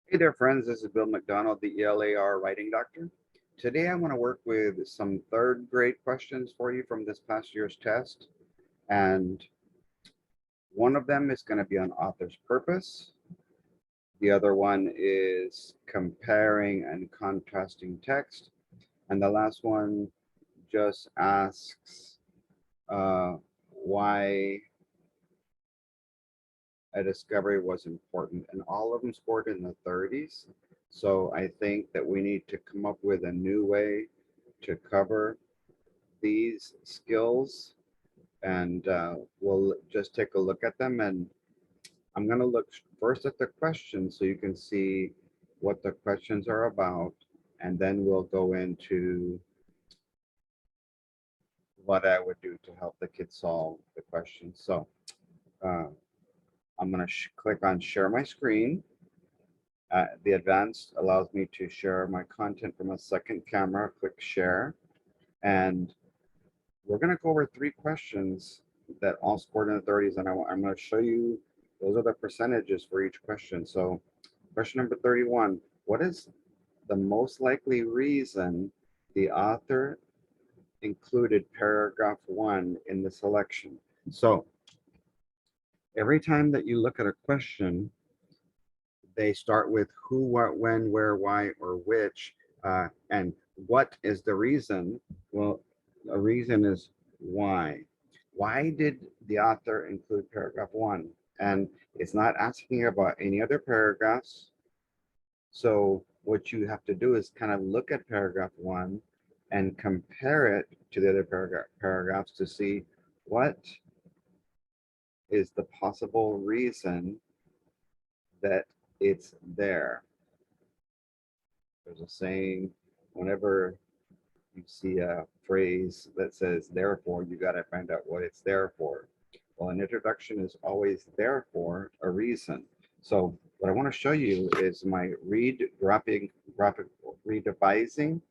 Hey there, friends. This is Bill MacDonald, the ELAR writing doctor. Today, I want to work with some third grade questions for you from this past year's test. And one of them is going to be on author's purpose. The other one is comparing and contrasting text. And the last one just asks why a discovery was important. And all of them scored in the 30s. So I think that we need to come up with a new way to cover these skills, and we'll just take a look at them. And I'm going to look first at the questions so you can see what the questions are about, and then we'll go into what I would do to help the kids solve the questions. So uh, I'm going to click on share my screen. The advanced allows me to share my content from a second camera. Click share, and we're going to go over 3 questions that all scored in the 30s, and I'm going to show you those are the percentages for each question. So question number 31, what is the most likely reason the author included paragraph 1 in the selection? So every time that you look at a question, they start with who, what, when, where, why, or which, and what is the reason? Well, the reason is why. Why did the author include paragraph 1? And it's not asking about any other paragraphs. So what you have to do is kind of look at paragraph 1 and compare it to the other paragraphs to see what is the possible reason that it's there. There's a saying, whenever you see a phrase that says therefore, you got to find out what it's there for. Well, an introduction is always there for a reason. So what I want to show you is my graphic redevising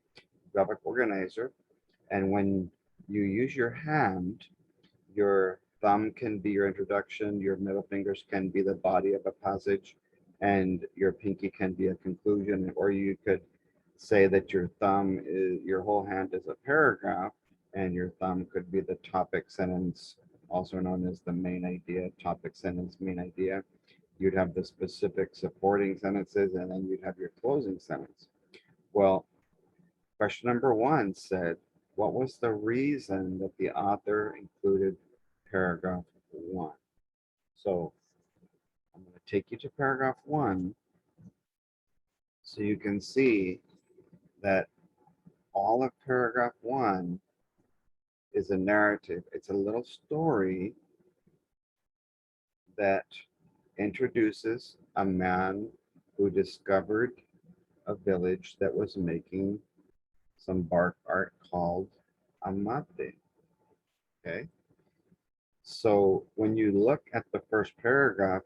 graphic organizer. And when you use your hand, your thumb can be your introduction, your middle fingers can be the body of a passage, and your pinky can be a conclusion. Or you could say that your thumb is, your whole hand is a paragraph, and your thumb could be the topic sentence, also known as the main idea, topic sentence, main idea. You'd have the specific supporting sentences, and then you'd have your closing sentence. Well, question number 1 said, what was the reason that the author included paragraph 1? So I'm going to take you to paragraph 1 so you can see that all of paragraph 1 is a narrative. It's a little story that introduces a man who discovered a village that was making some bark art called a mate. Okay. So when you look at the first paragraph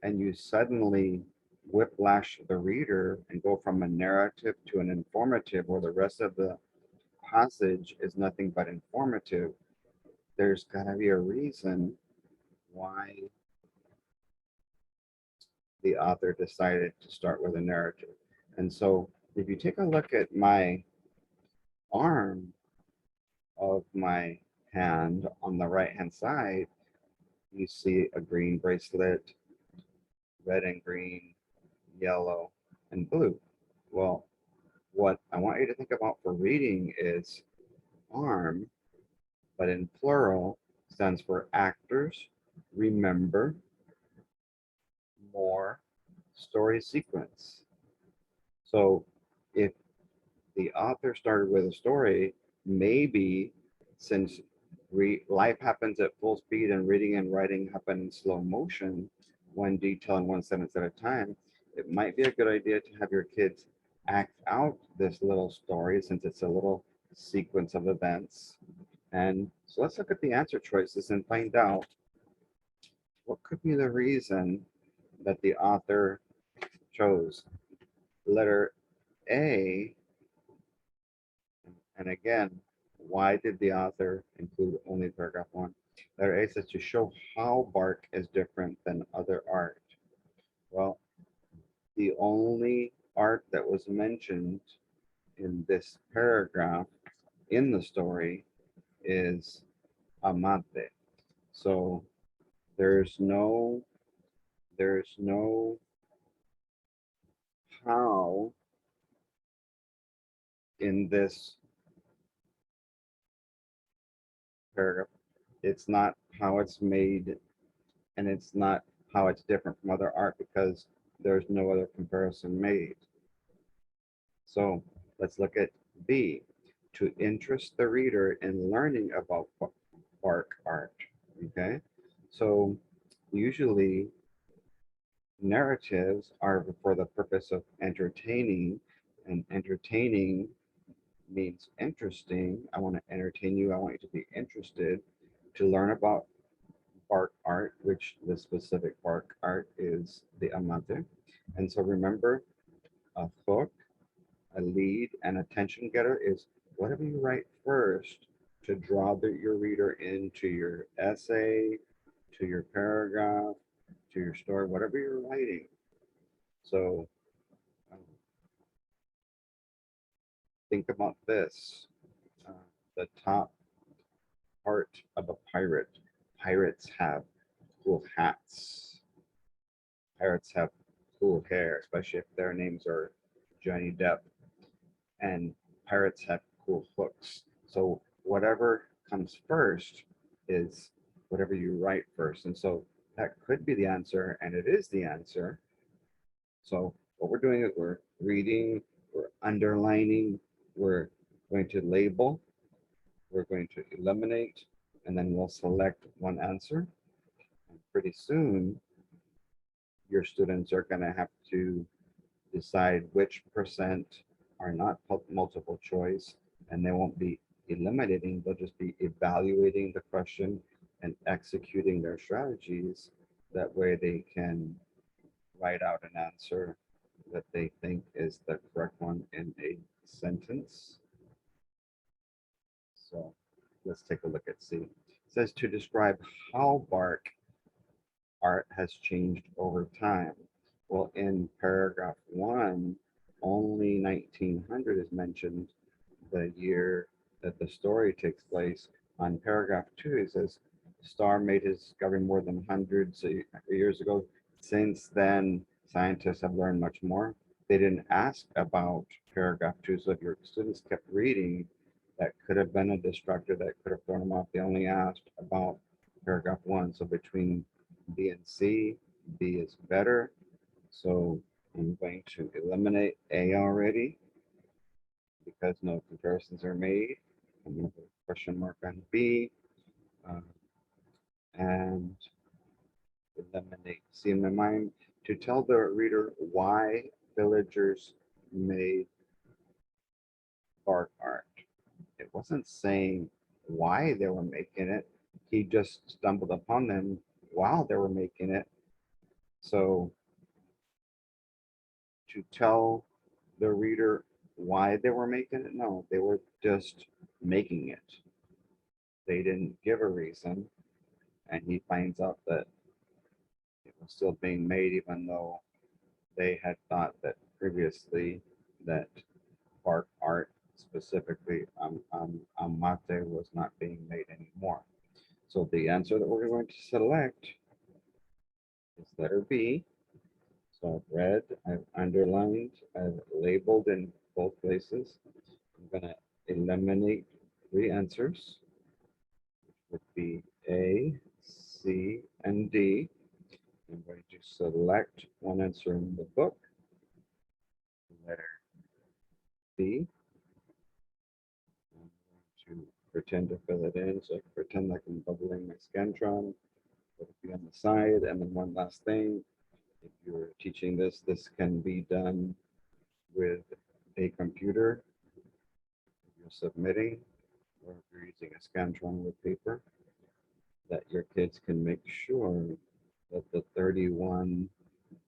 and you suddenly whiplash the reader and go from a narrative to an informative, where the rest of the passage is nothing but informative, there's got to be a reason why the author decided to start with a narrative. And so if you take a look at my arm of my hand on the right hand side, you see a green bracelet, red and green, yellow, and blue. Well, what I want you to think about for reading is arm, but in plural, stands for actors, remember, more, story sequence. So if the author started with a story, maybe since life happens at full speed and reading and writing happen in slow motion, one detail and one sentence at a time, it might be a good idea to have your kids act out this little story, since it's a little sequence of events. And so let's look at the answer choices and find out what could be the reason that the author chose. Letter A, and again, why did the author include only paragraph 1? Letter A says to show how bark is different than other art. Well, the only art that was mentioned in this paragraph in the story is amate. So there's no how in this paragraph. It's not how it's made, and it's not how it's different from other art because there's no other comparison made. So let's look at B, to interest the reader in learning about bark art. Okay, so usually narratives are for the purpose of entertaining, and entertaining means interesting. I want to entertain you. I want you to be interested to learn about bark art, which the specific bark art is the amate. And so remember, a hook, a lead, and attention getter is whatever you write first to draw your reader into your essay, to your paragraph, to your story, whatever you're writing. So think about this. The top part of a pirate. Pirates have cool hats. Pirates have cool hair, especially if their names are Johnny Depp. And pirates have cool hooks. So whatever comes first is whatever you write first. And so that could be the answer, and it is the answer. So what we're doing is we're reading, we're underlining, we're going to label, we're going to eliminate, and then we'll select one answer. And pretty soon, your students are going to have to decide which percent are not multiple choice, and they won't be eliminating, they'll just be evaluating the question and executing their strategies. That way they can write out an answer that they think is the correct one in a sentence. So let's take a look at C. It says to describe how bark art has changed over time. Well, in paragraph 1, only 1900 is mentioned, the year that the story takes place. On paragraph 2, it says Starr made his discovery more than hundreds of years ago. Since then, scientists have learned much more. They didn't ask about paragraph 2, so if your students kept reading, that could have been a distractor that could have thrown them off. They only asked about paragraph 1. So between B and C, B is better. So I'm going to eliminate A already because no comparisons are made. I'm going to put a question mark on B and eliminate C in my mind to tell the reader why villagers made bark art. It wasn't saying why they were making it. He just stumbled upon them while they were making it. So to tell the reader why they were making it, no, they were just making it. They didn't give a reason, and he finds out that it was still being made, even though they had thought that previously that bark art, specifically amate, was not being made anymore. So the answer that we're going to select is letter B. So I've read, I've underlined, I've labeled in both places. I'm going to eliminate 3 answers, which would be A, C, and D. I'm going to select one answer in the book, letter B. I'm going to pretend to fill it in, so I can pretend like I'm bubbling my Scantron. Put it on the side, and then one last thing. If you're teaching this, this can be done with a computer. If you're submitting, or if you're using a Scantron with paper, that your kids can make sure that the 31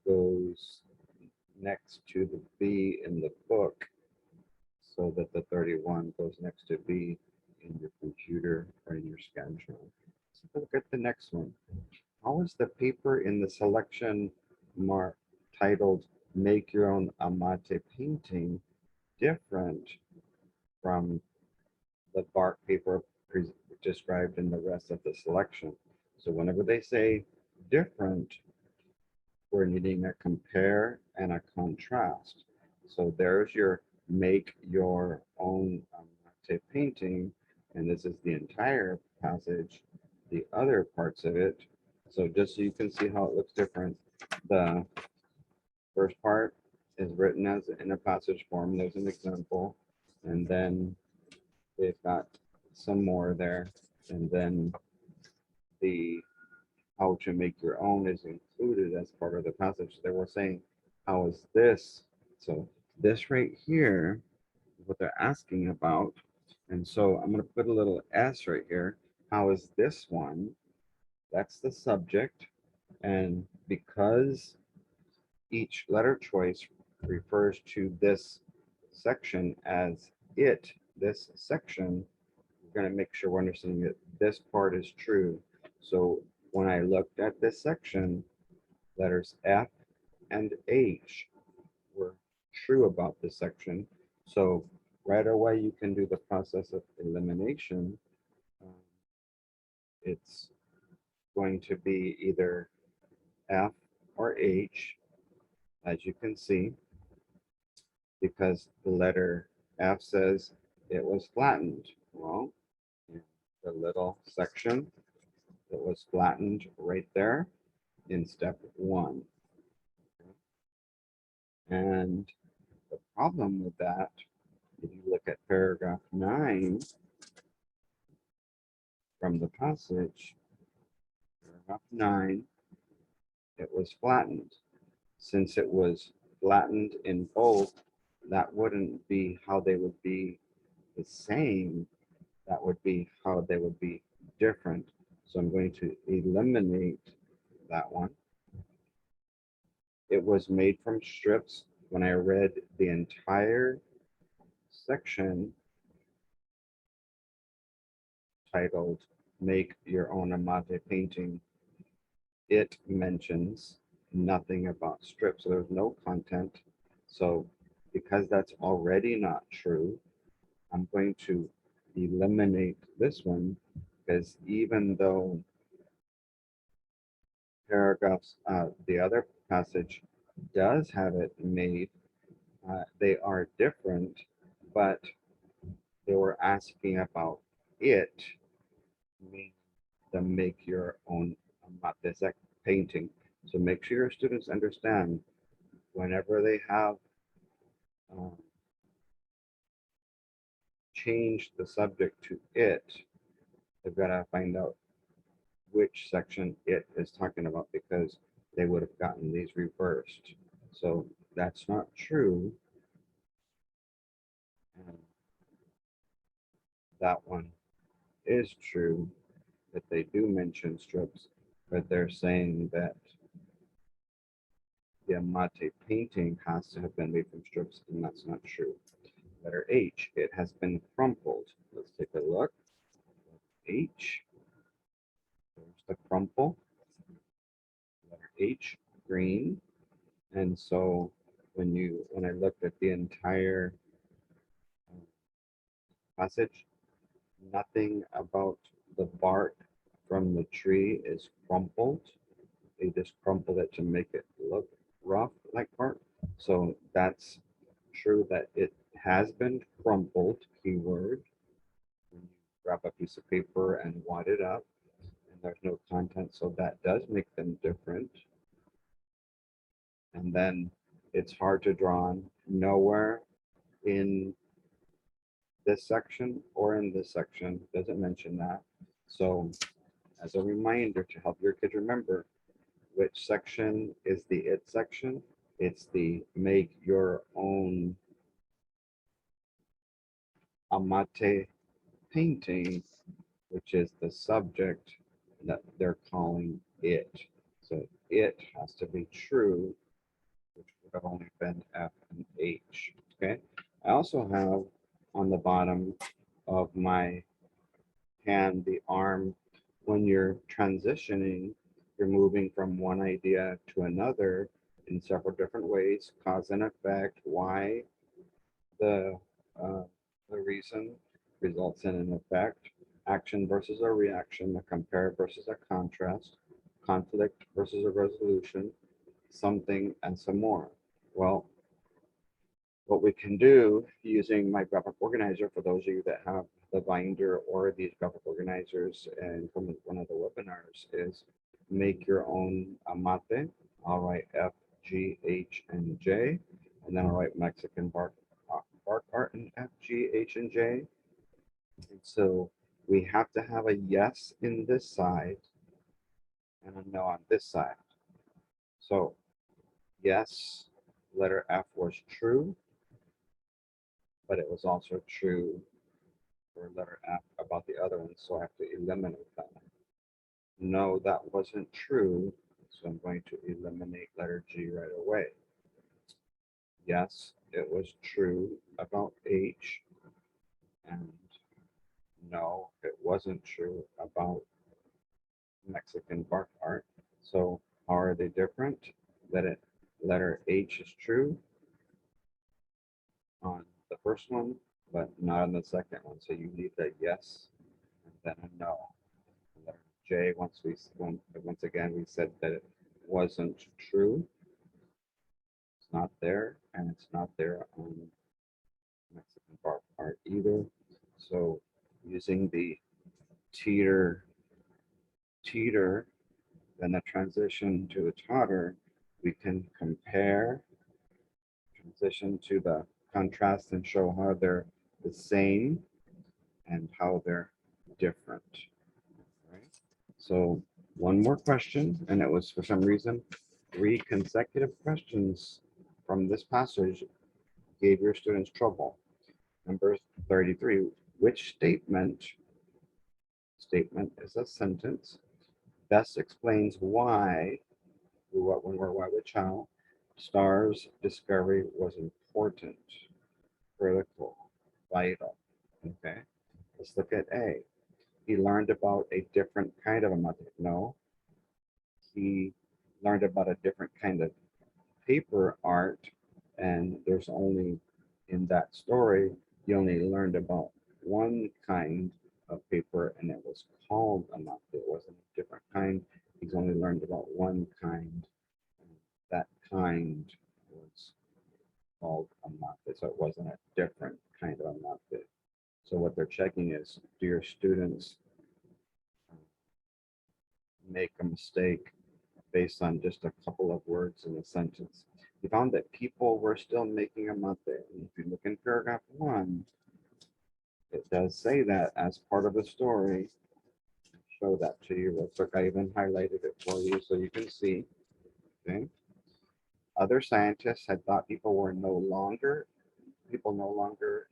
goes next to the B in the book, so that the 31 goes next to B in your computer or in your Scantron. So look at the next one. How is the paper in the selection mark titled make your own amate painting different from the bark paper described in the rest of the selection. So whenever they say different, we're needing a compare and a contrast. So there's your make your own amate painting, and this is the entire passage, the other parts of it. So just so you can see how it looks different, the first part is written as in a passage form. There's an example, and then they've got some more there, and then the how to make your own is included as part of the passage. They were saying, how is this? So this right here is what they're asking about. And so I'm going to put a little S right here. How is this one? That's the subject. And because each letter choice refers to this section as it, this section, we're going to make sure we're understanding that this part is true. So when I looked at this section, letters F and H were true about this section. So right away, you can do the process of elimination. It's going to be either F or H, as you can see, because the letter F says it was flattened. Well, the little section that was flattened right there in step 1. And the problem with that, if you look at paragraph 9 from the passage, paragraph 9, it was flattened. Since it was flattened in both, that wouldn't be how they would be the same. That would be how they would be different. So I'm going to eliminate that one. It was made from strips. When I read the entire section titled Make Your Own Amate Painting, it mentions nothing about strips. So there's no content. So because that's already not true, I'm going to eliminate this one, because even though paragraphs, the other passage does have it made, they are different, but they were asking about it, meaning the make your own mate painting. So make sure your students understand whenever they have changed the subject to it, they've got to find out which section it is talking about, because they would have gotten these reversed. So that's not true. And that one is true, that they do mention strips, but they're saying that the amate painting has to have been made from strips, and that's not true. Letter H, it has been crumpled. Let's take a look. H, there's the crumple. Letter H, green. And so when I looked at the entire passage, nothing about the bark from the tree is crumpled. They just crumpled it to make it look rough like bark. So that's true that it has been crumpled, keyword. When you grab a piece of paper and wad it up, and there's no content, so that does make them different. And then it's hard to draw on. Nowhere in this section or in this section doesn't mention that. So as a reminder to help your kids remember which section is the it section, it's the make your own amate painting, which is the subject that they're calling it. So it has to be true, which would have only been F and H. Okay. I also have on the bottom of my hand the arm. When you're transitioning, you're moving from one idea to another, in several different ways, cause and effect, why the, uh, the reason results in an effect, action versus a reaction, a compare versus a contrast, conflict versus a resolution, something, and some more. Well, what we can do using my graphic organizer, for those of you that have the binder or these graphic organizers and from one of the webinars, is make your own amate. I'll write F, G, H, and J, and then I'll write Mexican bark art in F, G, H, and J. And so we have to have a yes in this side and a no on this side. So yes, letter F was true, but it was also true for letter F about the other one, so I have to eliminate that. No, that wasn't true, so I'm going to eliminate letter G right away. Yes, it was true about H, and no, it wasn't true about Mexican bark art. So how are they different? Letter H is true on the first one, but not on the second one. So you need a yes and then a no. Letter J, once again we said that it wasn't true. It's not there, and it's not there on Mexican bark art either. So using the Teeter, then the transition to the Totter, we can compare, transition to the contrast, and show how they're the same and how they're different. Right? So one more question, and it was for some reason 3 consecutive questions from this passage gave your students trouble. Number 33, which statement is a sentence, best explains why, when we're why with child, STAR's discovery was important, critical, vital. Okay, let's look at A. He learned about a different kind of amate. No, he learned about a different kind of paper art, and there's only, in that story, he only learned about one kind of paper, and it was called amate. It wasn't a different kind. He's only learned about one kind. That kind was called amate, so it wasn't a different kind of amate. So what they're checking is, do your students make a mistake based on just a couple of words in a sentence? He found that people were still making amate. And if you look in paragraph 1, it does say that as part of the story. Show that to you real quick. I even highlighted it for you so you can see. Okay. Other scientists had thought people no longer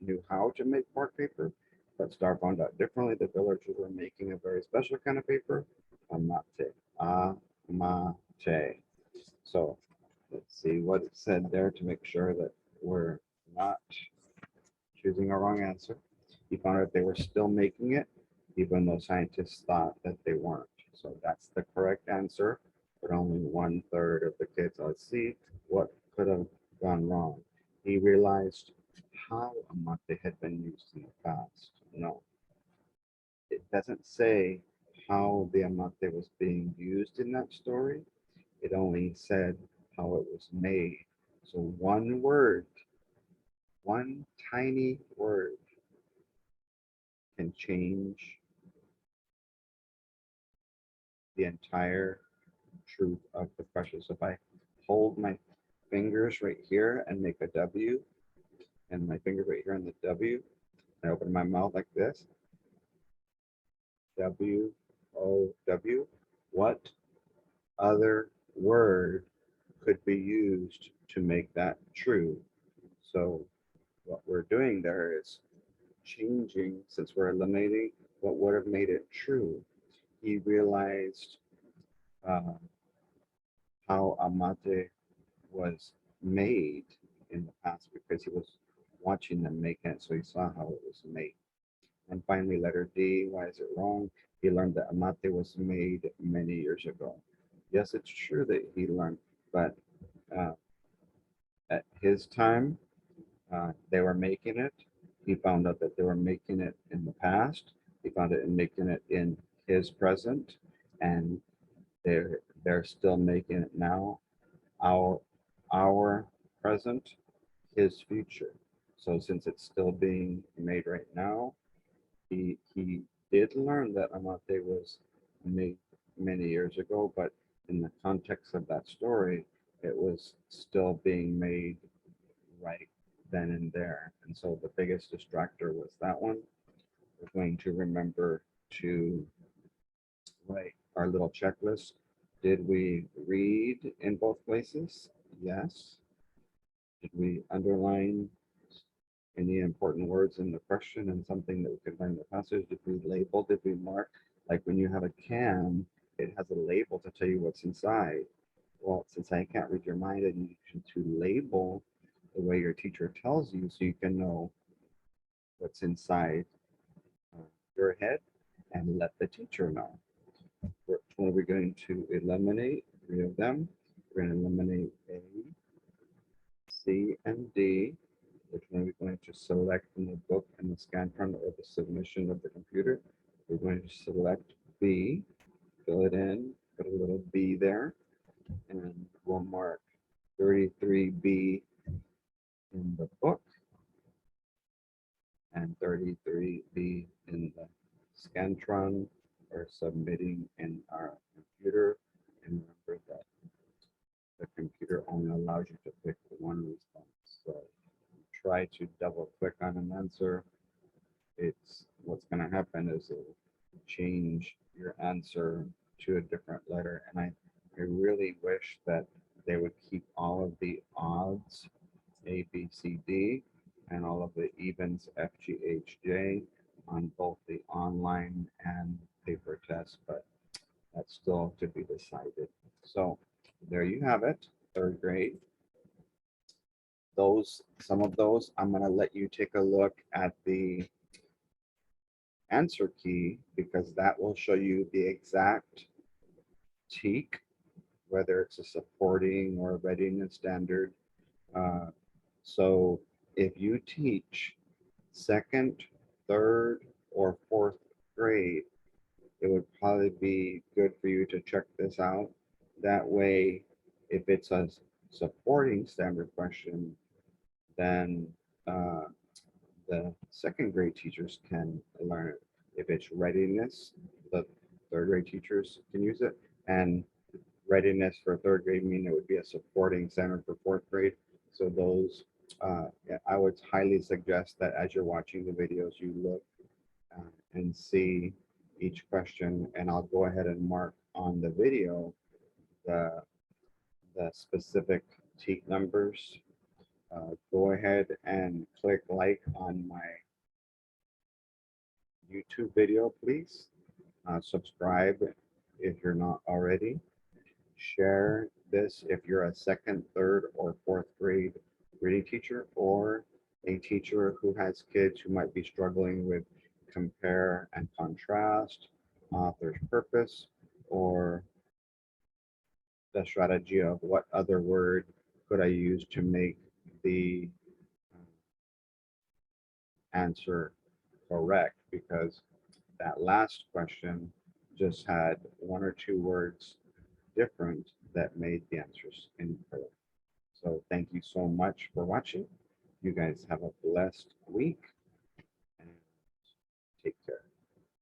knew how to make bark paper, but Starr found out differently. The villagers were making a very special kind of paper, amate. Amate. So let's see what it said there to make sure that we're not choosing a wrong answer. He found out they were still making it, even though scientists thought that they weren't. So that's the correct answer, but only 1/3 of the kids. Let's see what could have gone wrong. He realized how amate had been used in the past. No, it doesn't say how the amate was being used in that story. It only said how it was made. So one word, one tiny word can change the entire truth of the question. So if I hold my fingers right here and make a W, and my finger right here on the W, and open my mouth like this, W-O-W, what other word could be used to make that true? So what we're doing there is changing, since we're eliminating what would have made it true. He realized how amate was made in the past because he was watching them make it, so he saw how it was made. And finally, letter D, why is it wrong? He learned that amate was made many years ago. Yes, it's true that he learned, but uh, at his time, they were making it. He found out that they were making it in the past. He found it in making it in his present, and they're still making it now. Our our present, his future. So since it's still being made right now, he did learn that Amate was made many years ago, but in the context of that story, it was still being made right then and there. And so the biggest distractor was that one. We're going to remember to write our little checklist. Did we read in both places? Yes. Did we underline any important words in the question and something that we could learn in the passage? Did we label? Did we mark? Like when you have a can, it has a label to tell you what's inside. Well, since I can't read your mind, I need you to label the way your teacher tells you so you can know what's inside uh, your head and let the teacher know. What are we going to eliminate? 3 of them. We're going to eliminate A, C, and D. Which one are we going to select from the book and the Scantron or the submission of the computer? We're going to select B, fill it in, put a little B there, and we'll mark 33B in the book and 33B in the Scantron or submitting in our computer. And remember that the computer only allows you to pick one response. So try to double click on an answer. It's what's going to happen is it'll change your answer to a different letter. And I really wish that they would keep all of the odds, A, B, C, D, and all of the evens, F, G, H, J, on both the online and paper test, but that's still to be decided. So there you have it, 3rd grade. Some of those, I'm going to let you take a look at the answer key because that will show you the exact TEK, whether it's a supporting or a readiness standard. So if you teach 2nd, 3rd, or 4th grade, it would probably be good for you to check this out. That way, if it's a supporting standard question, then the 2nd grade teachers can learn it. If it's readiness, the 3rd grade teachers can use it. And readiness for 3rd grade mean it would be a supporting standard for 4th grade. So those, yeah, I would highly suggest that as you're watching the videos, you look and see each question, and I'll go ahead and mark on the video the specific TEK numbers. Go ahead and click like on my YouTube video, please. Subscribe if you're not already. Share this if you're a 2nd, 3rd, or 4th grade reading teacher or a teacher who has kids who might be struggling with compare and contrast, author's purpose, or the strategy of what other word could I use to make the answer correct, because that last question just had 1 or 2 words different that made the answers incorrect. So thank you so much for watching. You guys have a blessed week.